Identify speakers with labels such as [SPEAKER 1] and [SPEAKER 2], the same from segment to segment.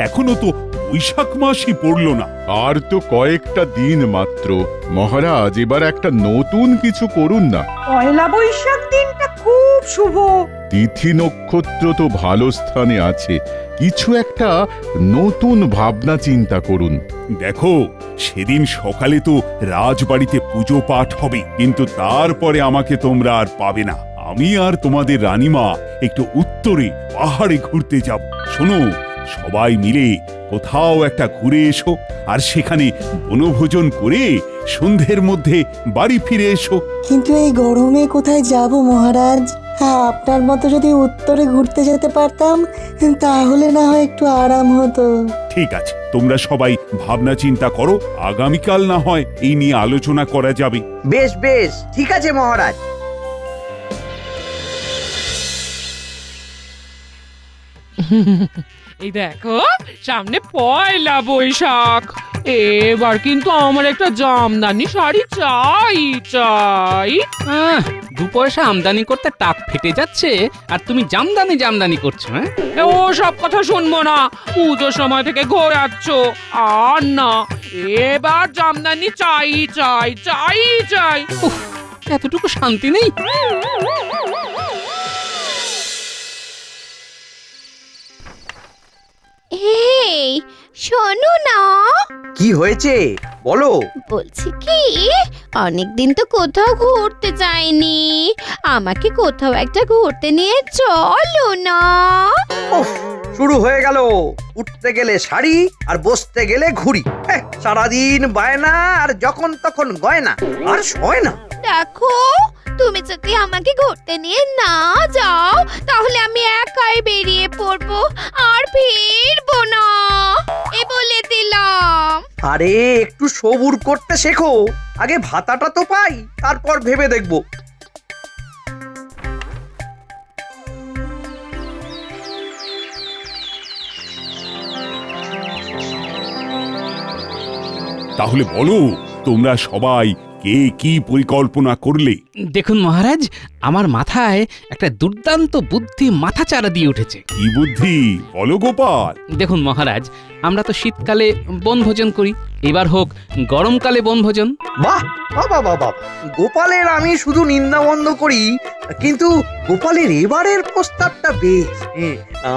[SPEAKER 1] এখনো তো বৈশাখ মাসই পড়লো না।
[SPEAKER 2] আর তো কয়েকটা দিন মাত্র। মহারাজ, এবার একটা নতুন কিছু করুন না।
[SPEAKER 3] পয়লা বৈশাখ দিনটা খুব শুভ।
[SPEAKER 2] তিথি নক্ষত্র তো ভালো স্থানে আছে, কিছু একটা নতুন ভাবনা চিন্তা করুন।
[SPEAKER 1] দেখো, সেদিন সকালে তো রাজবাড়িতে পুজো পাঠ হবে, কিন্তু তারপরে আমাকে তোমরা আর পাবে না। আমি আর তোমাদের রানীমা একটু উত্তরে পাহাড়ে ঘুরতে যাব। শোনো, সবাই মিলে কোথাও একটা ঘুরে এসো, আর সেখানে বনভোজন করে সন্ধ্যের মধ্যে বাড়ি ফিরে এসো।
[SPEAKER 4] কিন্তু এই গরমে কোথায় যাব মহারাজ? হ্যাঁ, আপনার মতো যদি উত্তরে ঘুরতে যেতে পারতাম তাহলে না হয় একটু আরাম হতো।
[SPEAKER 1] ঠিক আছে, তোমরা সবাই ভাবনা চিন্তা করো, আগামীকাল না হয় এই নিয়ে আলোচনা করা যাবে।
[SPEAKER 5] বেশ বেশ, ঠিক আছে মহারাজ।
[SPEAKER 6] এই দেখো, সামনে পয়লা বৈশাখ। এবার কিন্তু আমার একটা জামদানি শাড়ি চাই চাই।
[SPEAKER 7] 2 পয়সা আমদানি করতে টাক ফেটে যাচ্ছে, আর তুমি জামদানি জামদানি করছো? হ্যাঁ,
[SPEAKER 6] ও সব কথা শুনবো না, পুজোর সময় থেকে ঘোরাচ্ছ। আর না, এবার জামদানি চাই চাই চাই চাই।
[SPEAKER 7] উফ, এতটুকু শান্তি নেই?
[SPEAKER 8] এই শোনো না,
[SPEAKER 5] কি হয়েছে বলো?
[SPEAKER 8] বলছি কি, অনেকদিন তো কোথাও ঘুরতে যাইনি, আমাকে কোথাও একটা ঘুরতে নিয়ে চলো না।
[SPEAKER 5] উফ, শুরু হয়ে গেল। উঠতে গেলে শাড়ি আর বসতে গেলে ঘুড়ি। সারাদিন বায়না আর যখন তখন গয়না, আর সয় না।
[SPEAKER 8] দেখো, তুমি যদি আমাকে ঘুরতে নিয়ে না যাও তাহলে আমি একাই বেরিয়ে পড়বো, আর ফিরবো না, এ বলে দিলাম।
[SPEAKER 5] আরে একটু সবুর করতে শেখো, আগে ভাতাটা তো পাই, তারপর ভেবে দেখবো।
[SPEAKER 1] তাহলে বলো, তোমরা সবাই কে কি পরিকল্পনা করলে?
[SPEAKER 7] দেখুন মহারাজ, আমার মাথায় একটা দুর্দান্ত বুদ্ধি মাথাচাড়া দিয়ে উঠেছে।
[SPEAKER 1] কি বুদ্ধি বলো গোপাল?
[SPEAKER 7] দেখুন মহারাজ, আমরা তো শীতকালে বনভোজন করি, এবার হোক গরমকালে বনভোজন।
[SPEAKER 5] বাহ বাবা বাবা, গোপালের আমি শুধু নিন্দা বন্ধ করি, কিন্তু গোপালের এবারের প্রস্তাবটা বেশ,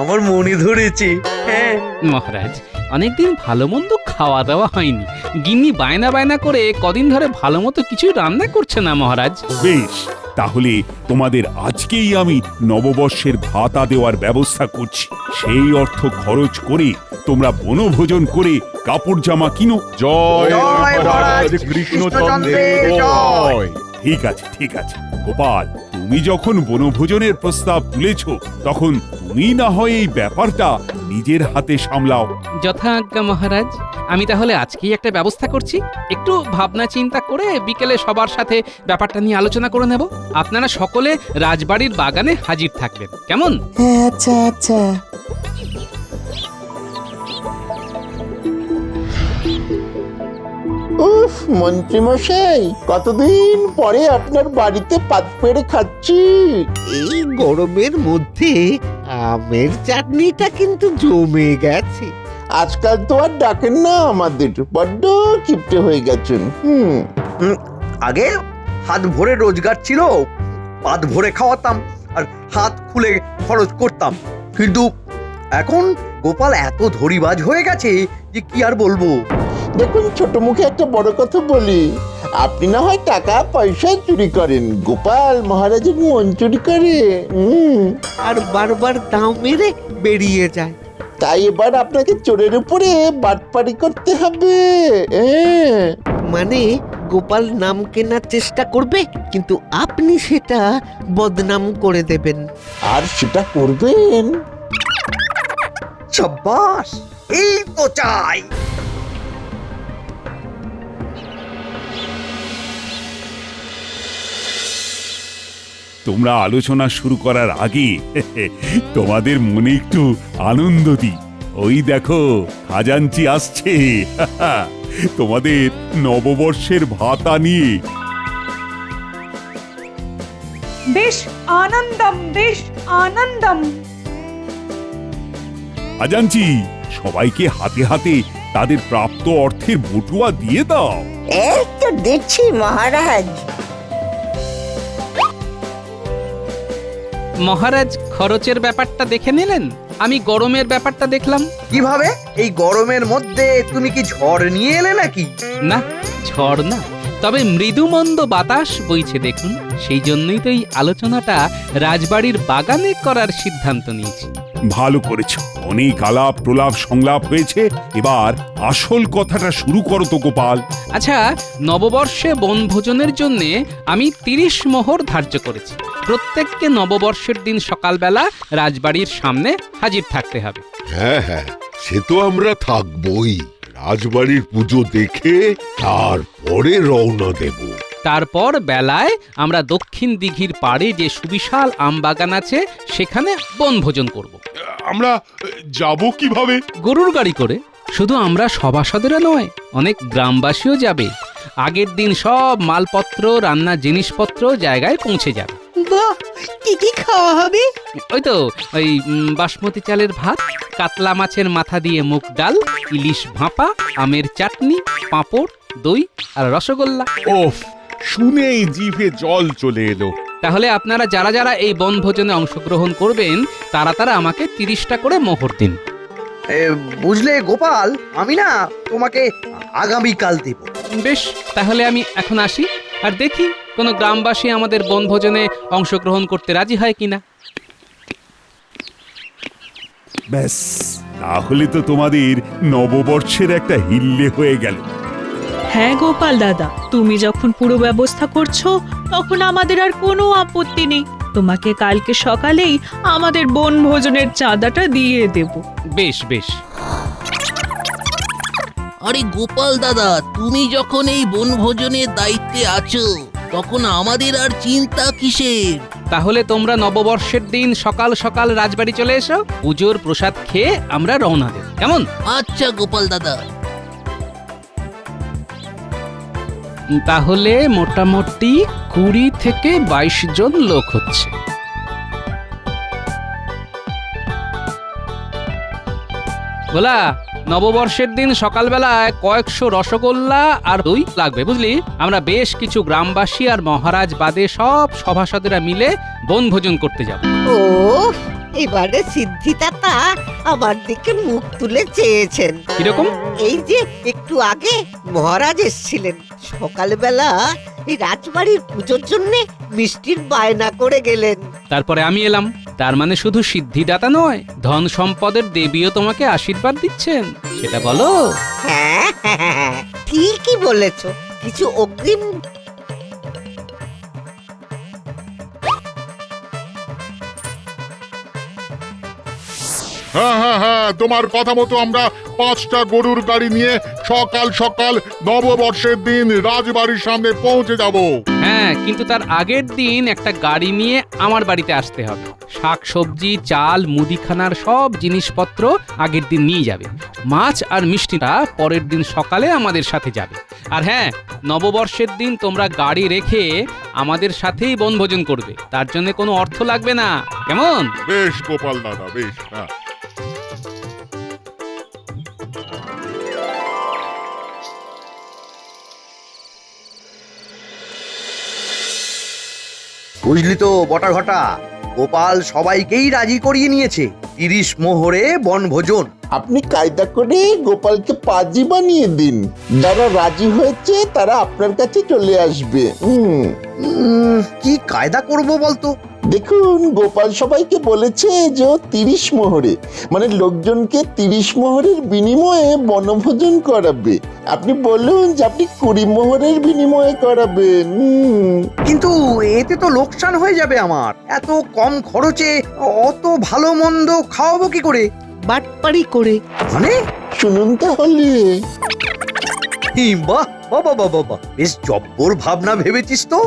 [SPEAKER 5] আমার মনে ধরেছে। হ্যাঁ
[SPEAKER 7] মহারাজ, অনেকদিন ভালো মন্দ খাওয়া দাওয়া হয়নি, গিন্নি বায়না বায়না করে কদিন ধরে ভালো মতো কিছু রান্না করছে না মহারাজ।
[SPEAKER 1] বেশ, তাহলে তোমাদের আজকেই আমি নববর্ষের ভাতা দেওয়ার ব্যবস্থা করছি। সেই অর্থ খরচ করে তোমরা বনভোজন করে কাপড় জামা কিনো।
[SPEAKER 2] জয়
[SPEAKER 5] জয়
[SPEAKER 2] মহারাজ
[SPEAKER 5] মহারাজ
[SPEAKER 2] কৃষ্ণচন্দ্রের
[SPEAKER 5] কৃষ্ণচন্দ্রের
[SPEAKER 2] জয়।
[SPEAKER 1] ঠিক আছে, ঠিক আছে গোপাল, তুমি যখন বনভোজনের প্রস্তাব তুলেছ, তখন তুমি না হয় এই ব্যাপারটা নিজের হাতে সামলাও।
[SPEAKER 7] যথাজ্ঞা মহারাজ, আমি তাহলে আজকেই একটা ব্যবস্থা করছি। একটু ভাবনা চিন্তা করে বিকেলে সবার সাথে ব্যাপারটা নিয়ে আলোচনা করে নেব। আপনারা সকলে রাজবাড়ির বাগানে হাজির থাকবেন, কেমন?
[SPEAKER 4] হ্যাঁ, আচ্ছা আচ্ছা।
[SPEAKER 9] উফ, মন্ত্রীমশাই, কতদিন পরে আপনার বাড়িতে পাত পেড়ে খাচ্ছি।
[SPEAKER 10] এই গরমের মধ্যে আমের চাটনিটা কিন্তু জমে গেছে।
[SPEAKER 9] আজকাল তো আর ডাকেন না আমাদের, বড্ড কিপটে হয়ে গেছেন।
[SPEAKER 5] আগে হাত ভরে রোজগার ছিল, পাত ভরে খাওয়াতাম আর হাত খুলে খরচ করতাম, কিন্তু এখন গোপাল এত ধরিবাজ হয়ে গেছে যে কি আর বলবো।
[SPEAKER 9] দেখুন, ছোট মুখে একটা বড় কথা বলি, আপনি না হয় টাকা পয়সা চুরি করেন, গোপাল মহারাজের মন চুরি করে।
[SPEAKER 10] আর বারবার দাম মেরে বেরিয়ে যায়।
[SPEAKER 9] তাই এবার আপনাকে চোরের উপরে বাটপাড়ি করতে হবে।
[SPEAKER 10] মানে গোপাল নাম কেনার চেষ্টা করবে, কিন্তু আপনি সেটা বদনাম করে দেবেন।
[SPEAKER 9] আর সেটা করবেন।
[SPEAKER 5] সাব্বাস, এই তো চাই।
[SPEAKER 1] তোমরা আলোচনা শুরু করার আগে তোমাদের মনে একটু আনন্দ দিই। ওই দেখো, খাজাঞ্চি আসছে তোমাদের নববর্ষের ভাতা নিয়ে।
[SPEAKER 3] বেশ আনন্দম, বেশ আনন্দম।
[SPEAKER 1] খাজাঞ্চি, সবাইকে হাতে হাতে তাদের প্রাপ্ত অর্থের বটুয়া দিয়ে দাও।
[SPEAKER 11] এই তো দিচ্ছি মহারাজ।
[SPEAKER 7] মহারাজ খরচের ব্যাপারটা দেখে নিলেন, আমি গরমের ব্যাপারটা দেখলাম।
[SPEAKER 5] কিভাবে? এই গরমের মধ্যে তুমি কি ঝড় নিয়ে এলে নাকি?
[SPEAKER 7] না, ঝড় না, তবে মৃদুমন্দ বাতাস বইছে দেখুন। সেই জন্যই তো এই আলোচনাটা রাজবাড়ির বাগানে করার সিদ্ধান্ত নিয়েছি।
[SPEAKER 1] ভালো করেছো, অনেক আলাপ প্রলাপ সংলাপ হয়েছে, এবার আসল কথাটা শুরু করো তো গোপাল।
[SPEAKER 7] আচ্ছা, নববর্ষে বনভোজনের জন্য আমি 30 মোহর ধার্য করেছি। প্রত্যেককে নববর্ষের দিন সকালবেলা রাজবাড়ির সামনে হাজির থাকতে হবে।
[SPEAKER 12] হ্যাঁ হ্যাঁ, সে তো আমরা থাকবই। রাজবাড়ির পুজো দেখে তারপরে রওনা দেব।
[SPEAKER 7] তারপর বেলায় আমরা দক্ষিণ দিঘির পাড়ে যে সুবিশাল আমবাগান আছে সেখানে বনভোজন করব।
[SPEAKER 12] আমরা যাব কিভাবে?
[SPEAKER 7] গরুর গাড়ি করে। শুধু আমরা সভাসদেরা নয়, অনেক গ্রামবাসীও যাবে। আগের দিন সব মালপত্র, রান্নার জিনিসপত্র জায়গায় পৌঁছে যাবে।
[SPEAKER 10] বাহ, কি কি খাওয়া হবে?
[SPEAKER 7] ওই তো ওই বাসমতি চালের ভাত, কাতলা মাছের মাথা দিয়ে মুগ ডাল, ইলিশ ভাপা, আমের চাটনি, পাঁপড়, দই আর রসগোল্লা।
[SPEAKER 2] ওফ, শুনেই জিভে জল চলে এলো।
[SPEAKER 7] তাহলে আপনারা যারা যারা এই বনভোজনে অংশগ্রহণ করবেন তারা তারা আমাকে 30টা করে মোহর দিন।
[SPEAKER 5] বুঝলে গোপাল, আমি না তোমাকে আগামীকাল দেব।
[SPEAKER 7] বেশ, তাহলে আমি এখন আসি, আর দেখি কোনো গ্রামবাসী আমাদের বনভোজনে অংশগ্রহণ করতে রাজি হয় কিনা।
[SPEAKER 1] ব্যাস, তাহলে তো তোমাদের নববর্ষের একটা হিল্লে হয়ে গেল।
[SPEAKER 3] হ্যাঁ গোপাল দাদা, তুমি যখন পুরো ব্যবস্থা করছো তখন আমাদের আর কোনো আপত্তি নেই। তোমাকে কালকে সকালেই আমাদের বনভোজনের চাঁদাটা দিয়ে দেব।
[SPEAKER 7] বেশ বেশ।
[SPEAKER 13] আরে গোপাল দাদা, তুমি যখন এই বনভোজনের দায়িত্বে আছো তখন আমাদের আর চিন্তা কিসের?
[SPEAKER 7] তাহলে তোমরা নববর্ষের দিন সকাল সকাল রাজবাড়ি চলে এসো, পুজোর প্রসাদ খেয়ে আমরা রওনা দেব, কেমন?
[SPEAKER 13] আচ্ছা গোপাল দাদা।
[SPEAKER 7] তাহলে মোটামুটি 20 থেকে 22 জন লোক হচ্ছে। বলা, নববর্ষের দিন সকালবেলায় কয়েকশো রসগোল্লা আর দই লাগবে, বুঝলি? আমরা বেশ কিছু গ্রামবাসী আর মহারাজ বাদে সব সভাসদেরা মিলে বনভোজন করতে যাব।
[SPEAKER 10] ও, এবারে সিদ্ধিদাতা আমার দিকে মুখ তুলে চেয়েছেন।
[SPEAKER 7] কিরকম?
[SPEAKER 10] এই যে একটু আগে মহারাজ এসেছিলেন, সকালবেলা এই রাজবাড়ির পুজোর জন্য মিষ্টির বায়না করে গেলেন।
[SPEAKER 7] তারপরে আমি এলাম। তার মানে শুধু সিদ্ধিদাতা নয়, ধন সম্পদের দেবীও তোমাকে আশীর্বাদ দিচ্ছেন, সেটা বলো।
[SPEAKER 10] হ্যাঁ হ্যাঁ হ্যাঁ, ঠিকই বলেছ। কিছু অগ্রিম
[SPEAKER 12] হ্যাঁ হ্যাঁ হ্যাঁ, তোমার কথা মতো আমরা 5টা গরুর গাড়ি নিয়ে সকাল সকাল নববর্ষের দিন রাজবাড়ির সামনে পৌঁছে যাব।
[SPEAKER 7] হ্যাঁ, কিন্তু তার আগের দিন একটা গাড়ি নিয়ে আমার বাড়িতে আসতে হবে। শাক সবজি, চাল, মুদিখানার সব জিনিসপত্র আগের দিন নিয়ে যাবে। মাছ আর মিষ্টিটা পরের দিন সকালে আমাদের সাথে যাবে। আর হ্যাঁ, নববর্ষের দিন তোমরা গাড়ি রেখে আমাদের সাথেই বনভোজন করবে, তার জন্য কোনো অর্থ লাগবে না, কেমন?
[SPEAKER 12] বেশ গোপাল দাদা, বেশ। হ্যাঁ,
[SPEAKER 5] বুঝলি তো বটা ঘটা, গোপাল সবাইকেই রাজি করিয়ে নিয়েছে। 30 মোহরে বনভোজন।
[SPEAKER 9] আপনি কায়দা করে গোপালকে পাজি বানিয়ে দিন। যারা রাজি হয়েছে তারা আপনার কাছে চলে আসবে।
[SPEAKER 5] কি কায়দা করব বলতো?
[SPEAKER 9] দেখুন, গোপাল সবাইকে বলেছে যে ও 30 মোহরে, মানে লোকজনকে 30 মোহরের বিনিময়ে বনভোজন করাবে। আপনি বলুন যে আপনি 20 মোহরের বিনিময়ে করাবেন।
[SPEAKER 5] কিন্তু এতে তো লোকসান হয়ে যাবে আমার। এত কম খরচে অত ভালো মন্দ খাওয়াবো কি করে?
[SPEAKER 10] বাটপাড়ি করে।
[SPEAKER 5] মানে
[SPEAKER 9] শুনুন তাহলে।
[SPEAKER 5] বাহ বাবা বাবা বাহ, বেশ জব্বর ভাবনা ভেবেছিস তো।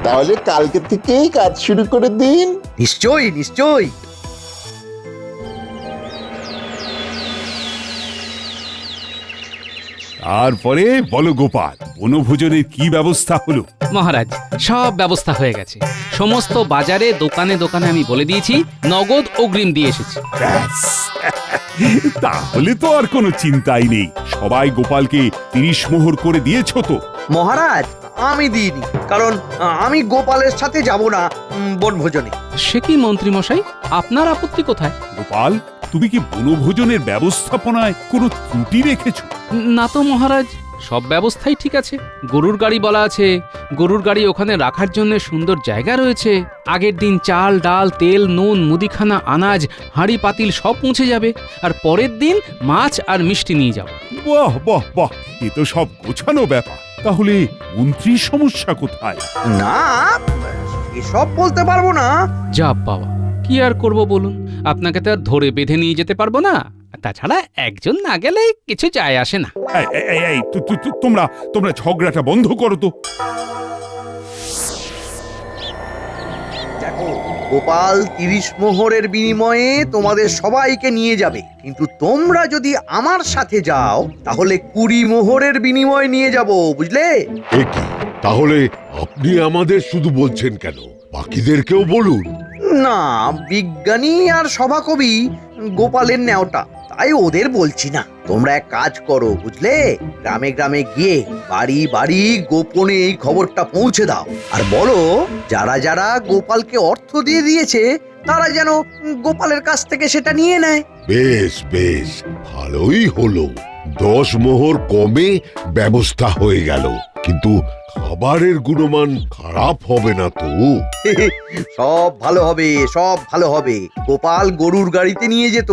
[SPEAKER 9] তাহলে কালকে থেকেই কাজ শুরু করে দিন।
[SPEAKER 5] নিশ্চয়ই নিশ্চয়ই।
[SPEAKER 1] তারপরে বলো গোপাল, বনভোজনের কি ব্যবস্থা হলো?
[SPEAKER 7] মহারাজ সব ব্যবস্থা হয়ে গেছে। সমস্ত বাজারে দোকানে দোকানে আমি বলে দিয়েছি, নগদ অগ্রিম দিয়ে এসেছি।
[SPEAKER 1] ব্যাস, তাহলে তো আর কোনো চিন্তাই নেই। সবাই গোপালকে 30 মোহর করে দিয়েছো তো?
[SPEAKER 5] মহারাজ আমি দিইনি, কারণ আমি গোপালের সাথে যাব না বনভোজনে।
[SPEAKER 7] সে কি মন্ত্রী মশাই, আপনার আপত্তি কোথায়?
[SPEAKER 1] গোপাল, তুমি কি বনভোজনের ব্যবস্থাপনায় কোনো ত্রুটি রেখেছো?
[SPEAKER 7] না তো মহারাজ, সব ব্যবস্থাই ঠিক আছে। গরুর গাড়ি বলা আছে, গরুর গাড়ি ওখানে রাখার জন্য সুন্দর জায়গা রয়েছে। আগের দিন চাল ডাল তেল নুন মুদিখানা আনাজ হাঁড়ি পাতিল সব পৌঁছে যাবে, আর পরের দিন মাছ আর মিষ্টি নিয়ে যাব।
[SPEAKER 1] বাহ বাহ বাহ, এ তো সব গোছানো ব্যাপার। তাহলে মন্ত্রীর সমস্যা কোথায়?
[SPEAKER 5] না, এসব বলতে পারবো না।
[SPEAKER 7] যা বাবা, কি আর করব বলুন, আপনাকে তো আর ধরে বেঁধে নিয়ে যেতে পারবো না। তাছাড়া একজন না গেলে কিছু যায় আসে না।
[SPEAKER 1] এই, তোমরা ঝগড়াটা বন্ধ করো তো।
[SPEAKER 5] দেখো, গোপাল 30 মোহরের বিনিময়ে তোমাদের সবাইকে নিয়ে যাবে, কিন্তু তোমরা যদি আমার সাথে যাও তাহলে 20 মোহরের বিনিময়ে নিয়ে যাব, বুঝলে?
[SPEAKER 14] একি তাহলে আপনি আমাদের শুধু বলছেন কেন? বাকিদেরকেও বলুন।
[SPEAKER 5] না, বিজ্ঞানী আর সভাকবি গোপালের নেওটা, তাই ওদের বলছি না। তোমরা এক কাজ করো, বুঝলে? গ্রামে গ্রামে গিয়ে বাড়ি বাড়ি গোপনে এই খবরটা পৌঁছে দাও, আর বলো যারা যারা গোপালকে অর্থ দিয়ে দিয়েছে তারা যেন গোপালের কাছ থেকে সেটা নিয়ে নেয়।
[SPEAKER 14] বেশ বেশ, ভালোই হলো। 10 মোহর কমে ব্যবস্থা হয়ে গেল, কিন্তু খাবারের গুণমান খারাপ হবে না তো?
[SPEAKER 5] সব ভালো হবে, সব ভালো হবে। গোপাল গরুর গাড়িতে নিয়ে যেত,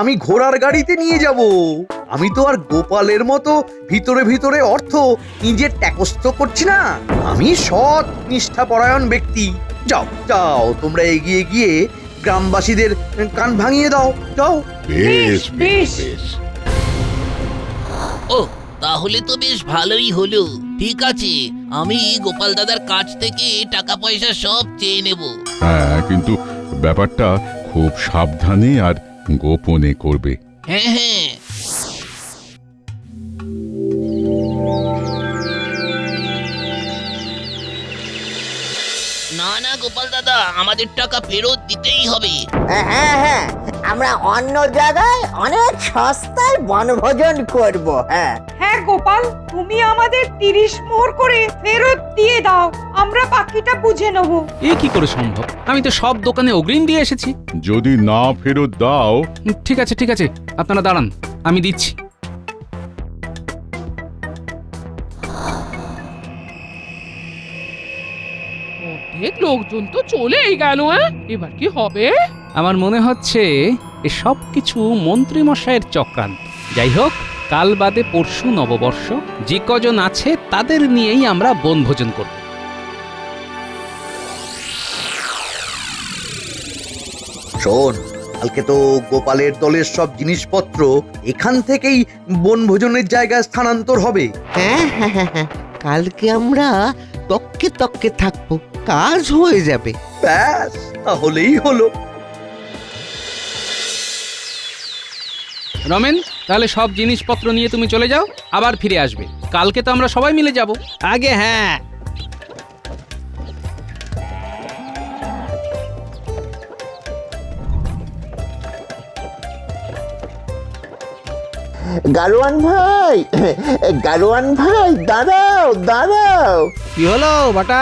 [SPEAKER 5] আমি ঘোড়ার গাড়িতে নিয়ে যাব। আমি তো আর গোপালের মতো ভিতরে ভিতরে অর্থ নিজের ট্যাকস্থ করছি না। আমি সৎ নিষ্ঠাপরায়ণ ব্যক্তি। যাও যাও, তোমরা এগিয়ে গিয়ে গ্রামবাসীদের কান ভাঙিয়ে দাও, যাও।
[SPEAKER 14] বেশ বেশ বেশ।
[SPEAKER 13] ও, তাহলে তো বেশ ভালোই হলো। ঠিক আছে, আমি গোপাল দাদার কাছ থেকে টাকা পয়সা সব চেয়ে নেব।
[SPEAKER 2] হ্যাঁ, কিন্তু ব্যাপারটা খুব সাবধানে আর গোপনে করবে।
[SPEAKER 13] হ্যাঁ হ্যাঁ। না না গোপাল দাদা, আমাদের টাকা ফেরত দিতেই হবে।
[SPEAKER 11] হ্যাঁ হ্যাঁ, আমরা অন্য জায়গায় অনেক সস্তায় বনভোজন করব। হ্যাঁ
[SPEAKER 15] হ্যাঁ গোপাল, তুমি আমাদের 30 মোহর করে ফেরত দিয়ে দাও, আমরা বাকিটা বুঝে নেব।
[SPEAKER 7] এ কি করে সম্ভব? আমি তো সব দোকানে অগ্রিম দিয়ে এসেছি।
[SPEAKER 2] যদি না ফেরত দাও,
[SPEAKER 7] ঠিক আছে ঠিক আছে, আপনারা দাঁড়ান, আমি দিচ্ছি।
[SPEAKER 6] অনেক লোকজন তো চলেই গেল, এবার কি হবে?
[SPEAKER 7] আমার মনে হচ্ছে এ সব কিছু মন্ত্রী মশাইয়ের চক্রান্ত। যাই হোক, কাল বাদে পরশু নববর্ষ, যে কজন আছে তাদের নিয়েই আমরা বনভোজন করব।
[SPEAKER 5] শোন, কালকে তো গোপালের দলের সব জিনিসপত্র এখান থেকেই বনভোজনের জায়গায় স্থানান্তর হবে।
[SPEAKER 10] হ্যাঁ হ্যাঁ হ্যাঁ হ্যাঁ, কালকে আমরা তককে তককে থাকবো, কাজ হয়ে যাবে।
[SPEAKER 5] ব্যাস, তাহলেই হলো।
[SPEAKER 7] রমেন, তাহলে সব জিনিসপত্র নিয়ে তুমি চলে যাও, আবার ফিরে আসবে। কালকে তো আমরা সবাই মিলে যাব।
[SPEAKER 10] আগে হ্যাঁ।
[SPEAKER 9] গারোয়ান ভাই, গারোয়ান ভাই, দাঁড়াও দাঁড়াও।
[SPEAKER 10] কি হলো বাটা?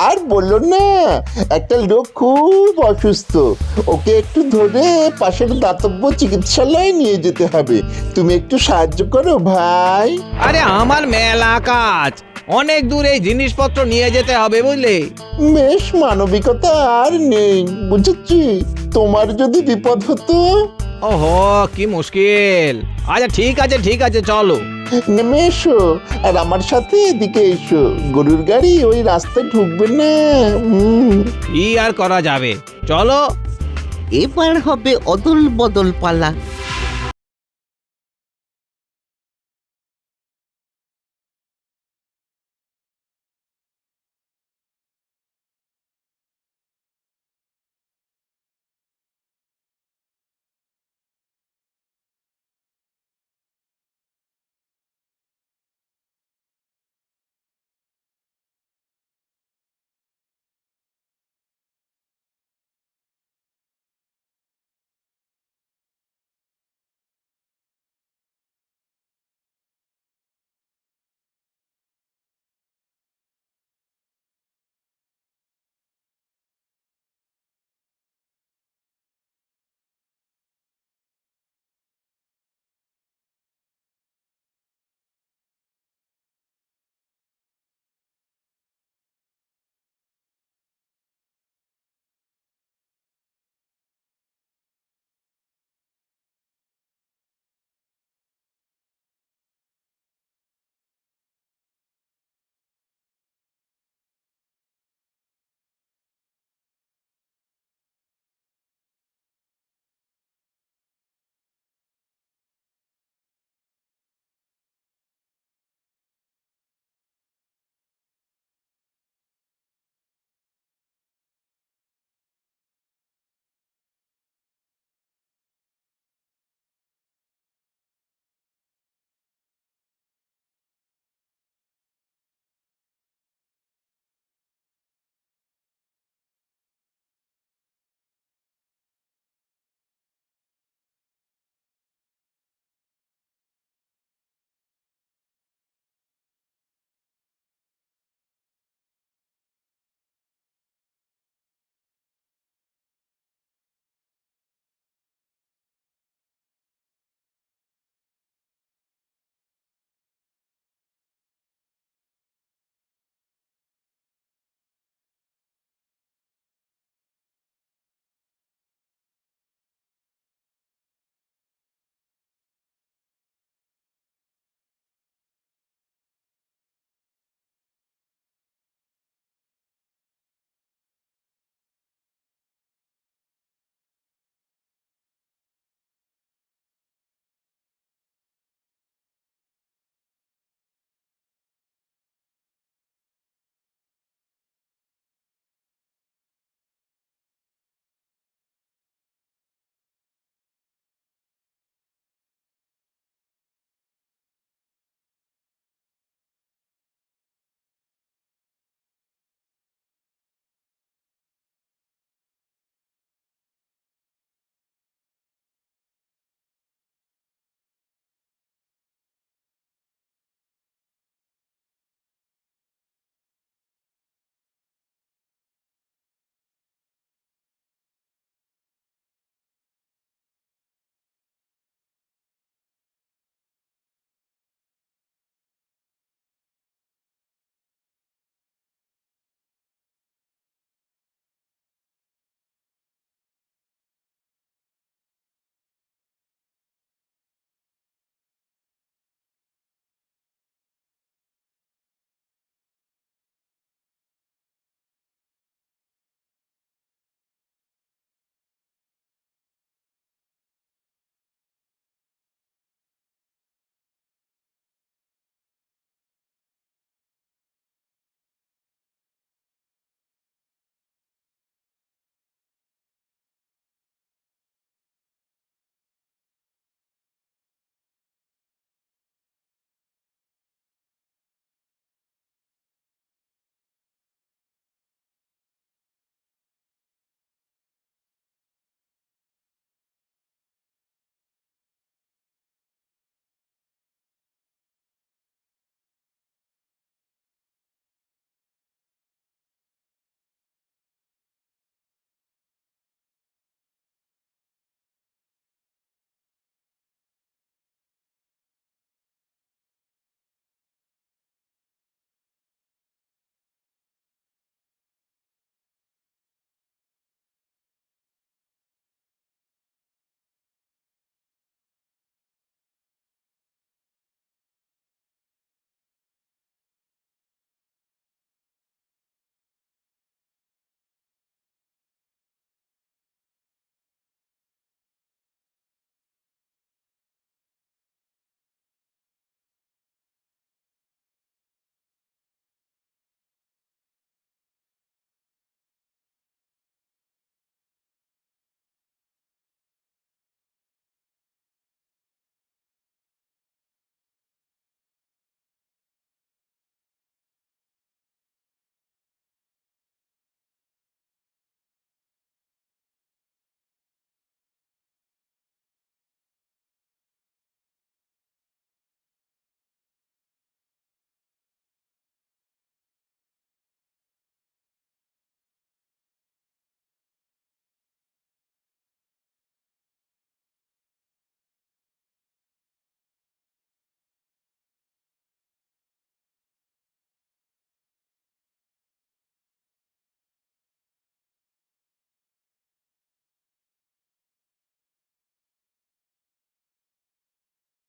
[SPEAKER 9] আর বললো না, একটা লোক খুব অসুস্থ, ওকে একটু ধরে পাশের দাতব্য চিকিৎসালয়ে নিয়ে যেতে হবে। তুমি একটু সাহায্য করো ভাই।
[SPEAKER 10] আরে আমার মেলা কাজ, অনেক দূর এই জিনিসপত্র নিয়ে যেতে হবে বুঝলে।
[SPEAKER 9] বেশ, মানবিকতা আর নেই, বুঝেছি। তোমার যদি বিপদ হতো।
[SPEAKER 10] ওহো, কি মুশকিল। আচ্ছা ঠিক আছে চলো।
[SPEAKER 9] নেমে এসো, আর আমার সাথে এদিকে এসো। গরুর গাড়ি ওই রাস্তায় ঢুকবে না।
[SPEAKER 10] কি আর করা যাবে, চলো।
[SPEAKER 5] এবার হবে অদল বদল পালা।